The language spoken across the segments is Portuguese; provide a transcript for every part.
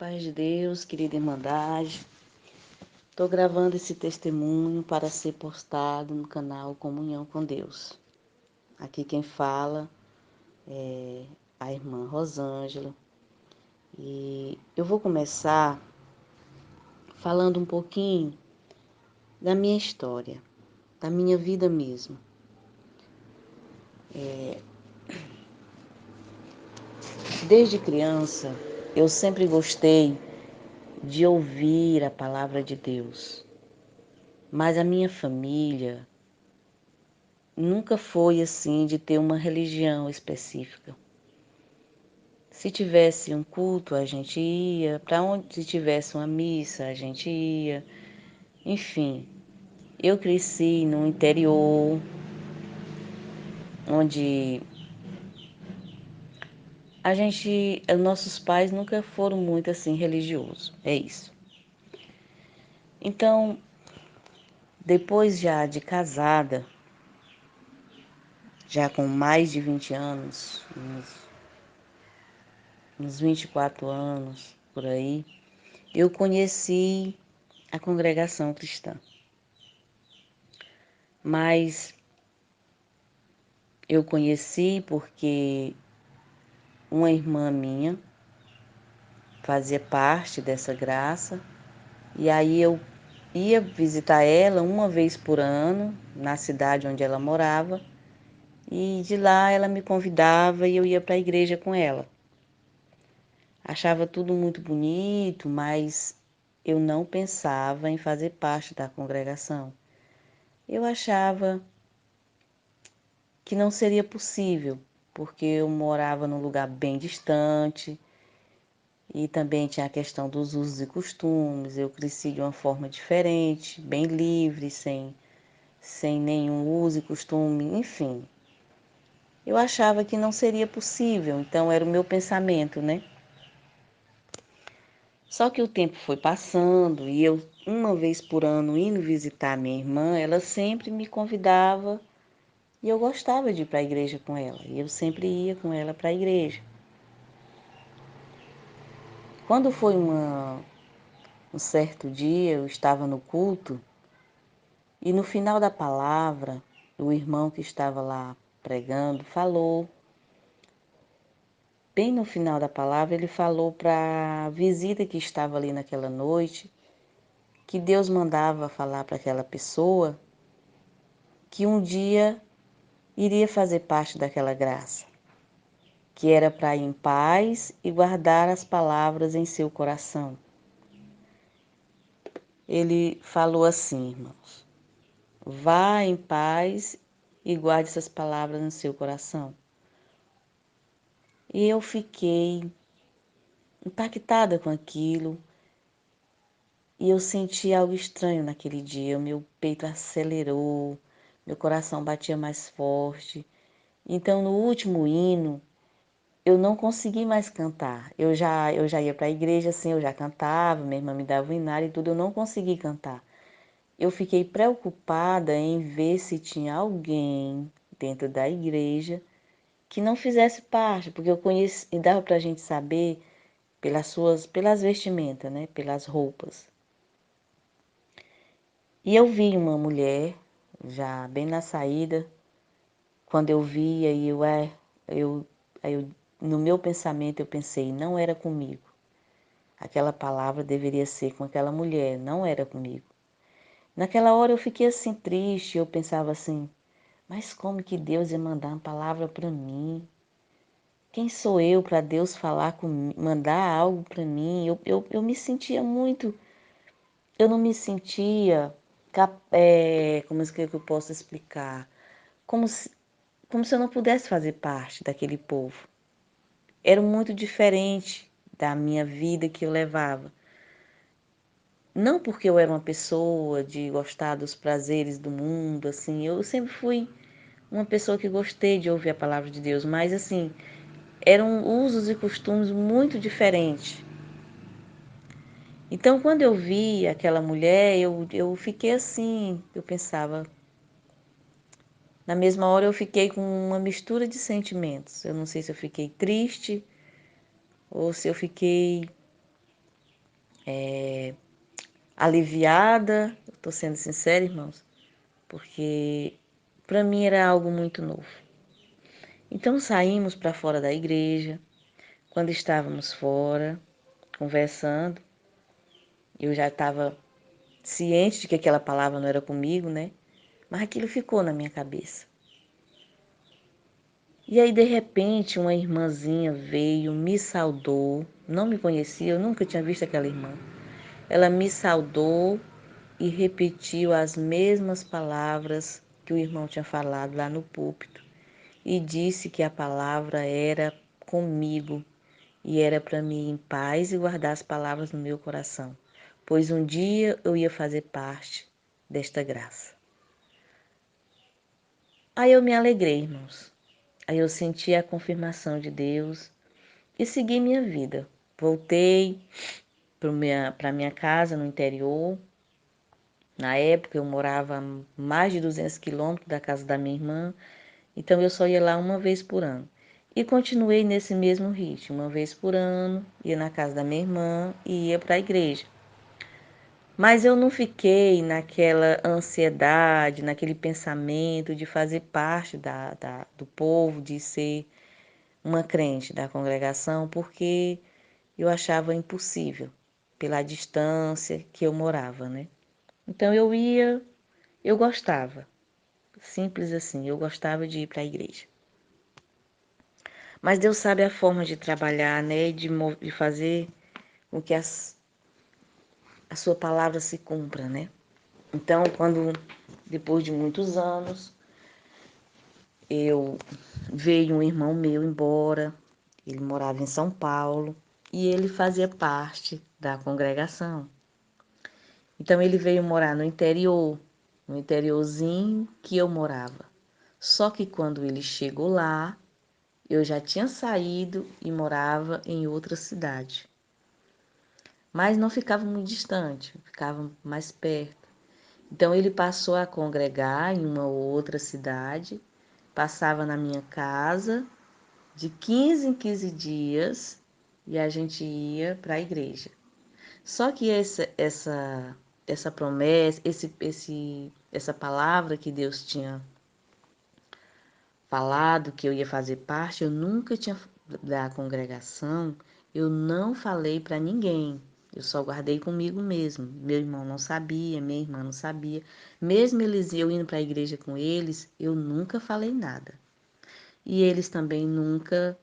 Paz de Deus, querida Irmandade. Estou gravando esse testemunho para ser postado no canal Comunhão com Deus. Aqui quem fala é a irmã Rosângela. E eu vou começar falando um pouquinho da minha história, da minha vida mesmo. Desde criança, eu sempre gostei de ouvir a palavra de Deus. Mas a minha família nunca foi assim de ter uma religião específica. Se tivesse um culto, a gente ia, para onde tivesse uma missa, a gente ia. Enfim, eu cresci no interior, onde nossos pais nunca foram muito assim religiosos, é isso. Então, depois já de casada, já com mais de 20 anos, uns 24 anos por aí, eu conheci a congregação cristã. Mas eu conheci porque uma irmã minha fazia parte dessa graça e aí eu ia visitar ela uma vez por ano na cidade onde ela morava e de lá ela me convidava e eu ia para a igreja com ela. Achava tudo muito bonito, mas eu não pensava em fazer parte da congregação. Eu achava que não seria possível, porque eu morava num lugar bem distante e também tinha a questão dos usos e costumes. Eu cresci de uma forma diferente, bem livre, sem nenhum uso e costume, enfim. Eu achava que não seria possível, então era o meu pensamento, né? Só que o tempo foi passando e eu, uma vez por ano, indo visitar minha irmã, ela sempre me convidava e eu gostava de ir para a igreja com ela. E eu sempre ia com ela para a igreja. Quando foi um certo dia, eu estava no culto e no final da palavra, o irmão que estava lá pregando falou, bem no final da palavra, ele falou para a visita que estava ali naquela noite, que Deus mandava falar para aquela pessoa que um dia iria fazer parte daquela graça, que era para ir em paz e guardar as palavras em seu coração. Ele falou assim, irmãos: vá em paz e guarde essas palavras no seu coração. E eu fiquei impactada com aquilo e eu senti algo estranho naquele dia. O meu peito acelerou, meu coração batia mais forte. Então, no último hino, eu não consegui mais cantar. Eu já ia para a igreja, assim, eu já cantava, minha irmã me dava o hinário e tudo, eu não consegui cantar. Eu fiquei preocupada em ver se tinha alguém dentro da igreja que não fizesse parte, porque eu conheci, e dava para a gente saber pelas vestimentas, né, pelas roupas. E eu vi uma mulher, já bem na saída, quando eu vi, eu, aí eu, no meu pensamento eu pensei, não era comigo. Aquela palavra deveria ser com aquela mulher, não era comigo. Naquela hora eu fiquei assim triste, eu pensava assim, mas como que Deus ia mandar uma palavra para mim? Quem sou eu para Deus falar comigo, mandar algo para mim? Eu me sentia muito, eu não me sentia, como é que eu posso explicar? Como se, como se eu não pudesse fazer parte daquele povo. Era muito diferente da minha vida que eu levava. Não porque eu era uma pessoa de gostar dos prazeres do mundo, assim, eu sempre fui uma pessoa que gostei de ouvir a palavra de Deus, mas assim, eram usos e costumes muito diferentes. Então, quando eu vi aquela mulher, eu fiquei assim, eu pensava, na mesma hora eu fiquei com uma mistura de sentimentos. Eu não sei se eu fiquei triste ou se eu fiquei aliviada, estou sendo sincera, irmãos, porque para mim era algo muito novo. Então saímos para fora da igreja. Quando estávamos fora, conversando, eu já estava ciente de que aquela palavra não era comigo, né? Mas aquilo ficou na minha cabeça. E aí, de repente, uma irmãzinha veio, me saudou, não me conhecia, eu nunca tinha visto aquela irmã. Ela me saudou e repetiu as mesmas palavras que o irmão tinha falado lá no púlpito e disse que a palavra era comigo e era para mim em paz e guardar as palavras no meu coração, pois um dia eu ia fazer parte desta graça. Aí eu me alegrei, irmãos. Aí eu senti a confirmação de Deus e segui minha vida. Voltei para minha casa no interior. Na época eu morava a mais de 200 quilômetros da casa da minha irmã, então eu só ia lá uma vez por ano. E continuei nesse mesmo ritmo, uma vez por ano, ia na casa da minha irmã e ia para a igreja. Mas eu não fiquei naquela ansiedade, naquele pensamento de fazer parte do povo, de ser uma crente da congregação, porque eu achava impossível, pela distância que eu morava, né? Então eu ia, eu gostava, simples assim, eu gostava de ir para a igreja. Mas Deus sabe a forma de trabalhar, né? De fazer com que a sua palavra se cumpra, né? Então, depois de muitos anos, eu veio um irmão meu embora, ele morava em São Paulo e ele fazia parte da congregação. Então ele veio morar no interior, no interiorzinho que eu morava. Só que quando ele chegou lá, eu já tinha saído e morava em outra cidade. Mas não ficava muito distante, ficava mais perto. Então ele passou a congregar em uma outra cidade, passava na minha casa de 15 em 15 dias e a gente ia para a igreja. Só que essa promessa, essa palavra que Deus tinha falado que eu ia fazer parte, eu nunca tinha da congregação, eu não falei para ninguém. Eu só guardei comigo mesmo. Meu irmão não sabia, minha irmã não sabia. Mesmo eu indo para a igreja com eles, eu nunca falei nada. E eles também nunca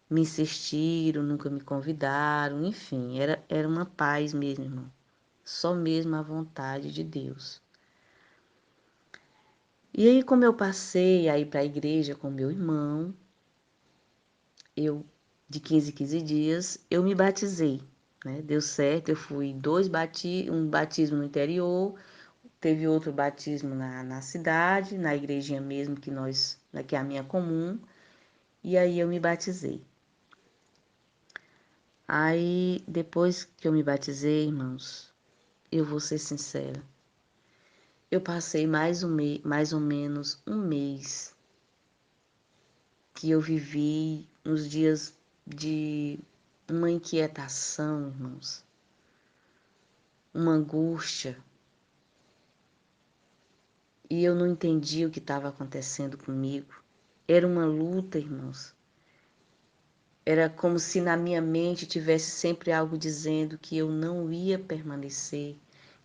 me insistiram, nunca me convidaram, enfim, era uma paz mesmo, irmão. Só mesmo a vontade de Deus. E aí, como eu passei a ir para a igreja com meu irmão, eu, de 15 em 15 dias, eu me batizei, né? Deu certo, eu fui um batismo no interior, teve outro batismo na cidade, na igrejinha mesmo que é a minha comum, e aí eu me batizei. Aí, depois que eu me batizei, irmãos, eu vou ser sincera, eu passei mais ou menos um mês que eu vivi uns dias de uma inquietação, irmãos, uma angústia, e eu não entendi o que estava acontecendo comigo. Era uma luta, irmãos. Era como se na minha mente tivesse sempre algo dizendo que eu não ia permanecer,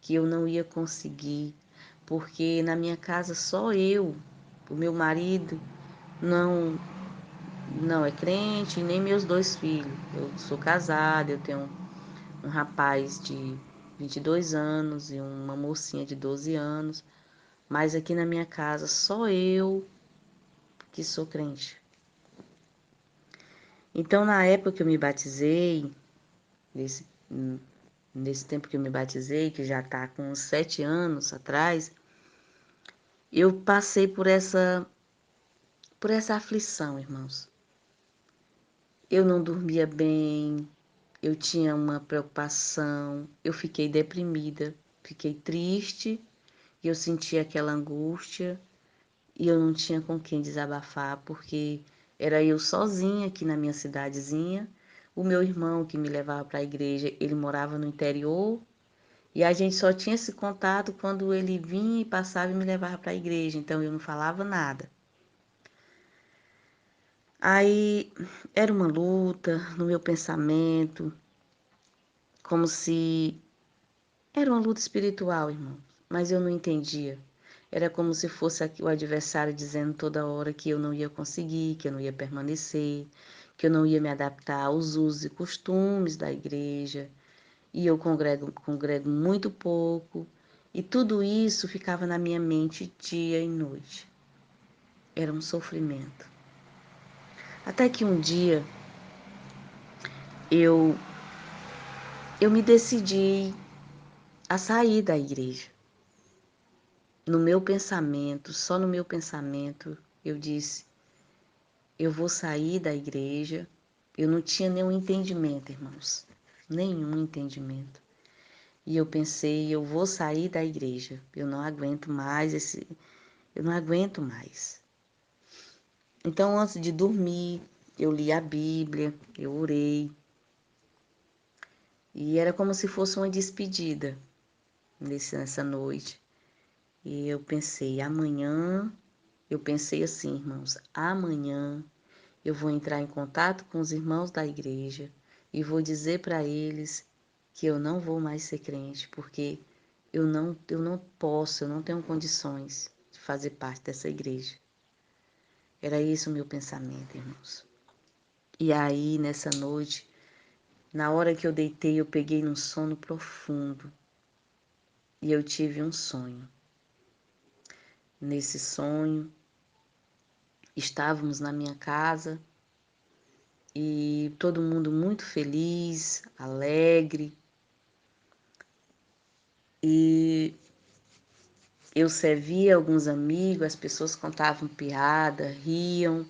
que eu não ia conseguir, porque na minha casa só eu, o meu marido não não é crente, e nem meus dois filhos. Eu sou casada, eu tenho um rapaz de 22 anos e uma mocinha de 12 anos, mas aqui na minha casa só eu que sou crente. Então, na época que eu me batizei, nesse, nesse tempo que eu me batizei, que já está com uns 7 anos atrás, eu passei por essa aflição, irmãos. Eu não dormia bem, eu tinha uma preocupação, eu fiquei deprimida, fiquei triste, e eu sentia aquela angústia, e eu não tinha com quem desabafar, porque era eu sozinha aqui na minha cidadezinha, O meu irmão que me levava para a igreja, ele morava no interior e a gente só tinha esse contato quando ele vinha e passava e me levava para a igreja, então eu não falava nada. Aí era uma luta no meu pensamento, como se era uma luta espiritual, irmão, mas eu não entendia. Era como se fosse o adversário dizendo toda hora que eu não ia conseguir, que eu não ia permanecer, que eu não ia me adaptar aos usos e costumes da igreja. E eu congrego muito pouco. E tudo isso ficava na minha mente dia e noite. Era um sofrimento. Até que um dia eu, eu me decidi a sair da igreja. No meu pensamento, só no meu pensamento, eu disse: eu vou sair da igreja. Eu não tinha nenhum entendimento, irmãos, nenhum entendimento. E eu pensei: eu vou sair da igreja. Eu não aguento mais eu não aguento mais. Então, antes de dormir, eu li a Bíblia, eu orei. E era como se fosse uma despedida nessa noite. E eu pensei: amanhã, eu pensei assim, irmãos, amanhã eu vou entrar em contato com os irmãos da igreja e vou dizer para eles que eu não vou mais ser crente, porque eu não posso, eu não tenho condições de fazer parte dessa igreja. Era esse o meu pensamento, irmãos. E aí, nessa noite, na hora que eu deitei, eu peguei num sono profundo e eu tive um sonho. Nesse sonho, estávamos na minha casa e todo mundo muito feliz, alegre. E eu servia alguns amigos, as pessoas contavam piada, riam.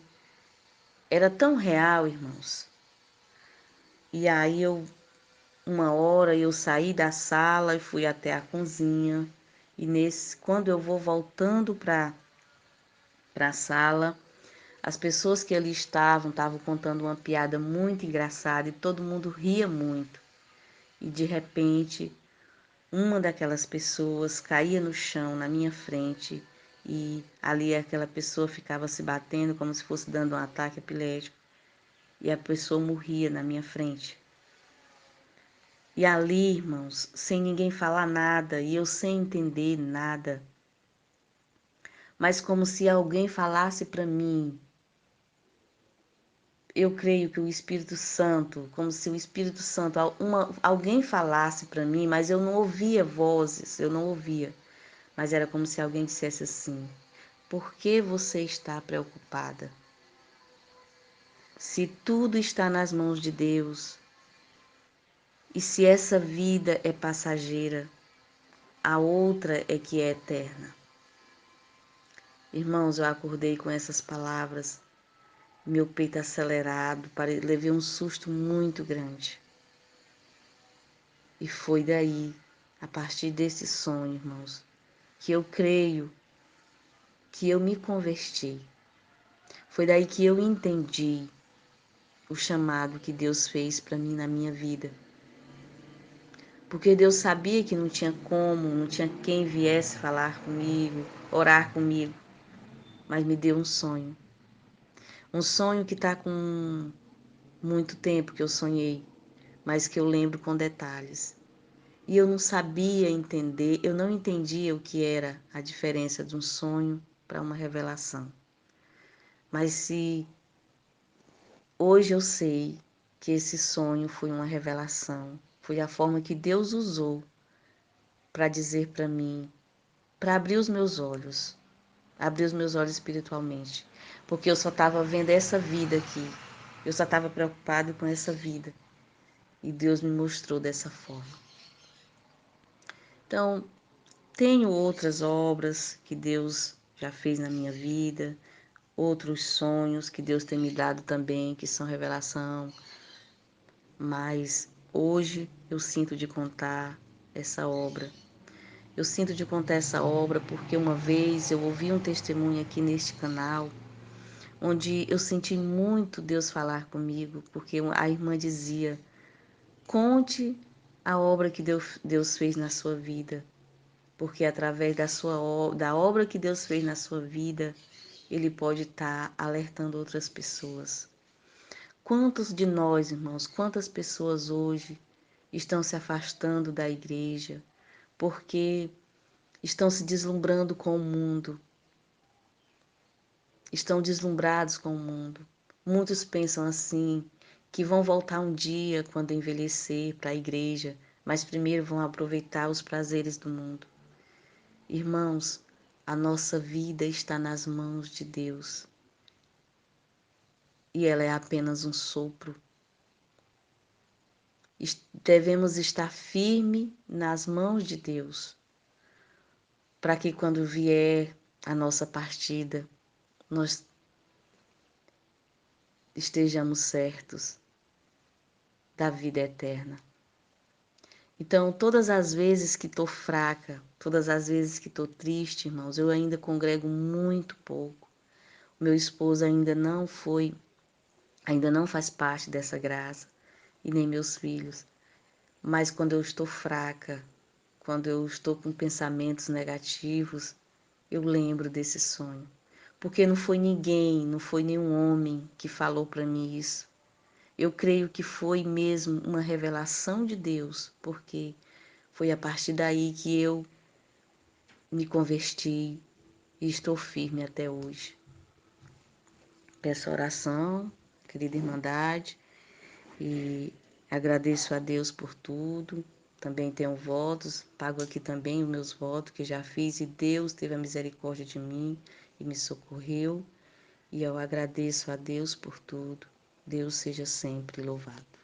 Era tão real, irmãos. E aí uma hora eu saí da sala e fui até a cozinha. E quando eu vou voltando para a sala, as pessoas que ali estavam contando uma piada muito engraçada e todo mundo ria muito. E de repente, uma daquelas pessoas caía no chão na minha frente e ali aquela pessoa ficava se batendo como se fosse dando um ataque epilético e a pessoa morria na minha frente. E ali, irmãos, sem ninguém falar nada e eu sem entender nada, mas como se alguém falasse para mim. Eu creio que o Espírito Santo, como se o Espírito Santo, alguém falasse para mim, mas eu não ouvia vozes, eu não ouvia. Mas era como se alguém dissesse assim: por que você está preocupada? Se tudo está nas mãos de Deus, e se essa vida é passageira, a outra é que é eterna. Irmãos, eu acordei com essas palavras, meu peito acelerado, levei um susto muito grande. E foi daí, a partir desse sonho, irmãos, que eu creio que eu me converti. Foi daí que eu entendi o chamado que Deus fez para mim na minha vida. Porque Deus sabia que não tinha como, não tinha quem viesse falar comigo, orar comigo, mas me deu um sonho. Um sonho que está com muito tempo que eu sonhei, mas que eu lembro com detalhes. E eu não sabia entender, eu não entendia o que era a diferença de um sonho para uma revelação. Mas se hoje eu sei que esse sonho foi uma revelação, foi a forma que Deus usou para dizer para mim, para abrir os meus olhos espiritualmente, porque eu só estava vendo essa vida aqui, eu só estava preocupado com essa vida e Deus me mostrou dessa forma. Então, tenho outras obras que Deus já fez na minha vida, outros sonhos que Deus tem me dado também, que são revelação, mas hoje eu sinto de contar essa obra. Eu sinto de contar essa obra porque uma vez eu ouvi um testemunho aqui neste canal, onde eu senti muito Deus falar comigo, porque a irmã dizia: conte a obra que Deus fez na sua vida, porque através da obra que Deus fez na sua vida, Ele pode estar alertando outras pessoas. Quantos de nós, irmãos, quantas pessoas hoje estão se afastando da igreja porque estão se deslumbrando com o mundo, estão deslumbrados com o mundo. Muitos pensam assim, que vão voltar um dia quando envelhecer para a igreja, mas primeiro vão aproveitar os prazeres do mundo. Irmãos, a nossa vida está nas mãos de Deus e ela é apenas um sopro. Devemos estar firme nas mãos de Deus, para que quando vier a nossa partida, nós estejamos certos da vida eterna. Então, todas as vezes que estou fraca, todas as vezes que estou triste, irmãos, eu ainda congrego muito pouco. Meu esposo ainda não faz parte dessa graça, e nem meus filhos. Mas quando eu estou fraca, quando eu estou com pensamentos negativos, eu lembro desse sonho. Porque não foi ninguém, não foi nenhum homem que falou para mim isso. Eu creio que foi mesmo uma revelação de Deus, porque foi a partir daí que eu me converti e estou firme até hoje. Peço oração, querida Irmandade, e agradeço a Deus por tudo. Também tenho votos, pago aqui também os meus votos que já fiz e Deus teve a misericórdia de mim e me socorreu. E eu agradeço a Deus por tudo. Deus seja sempre louvado.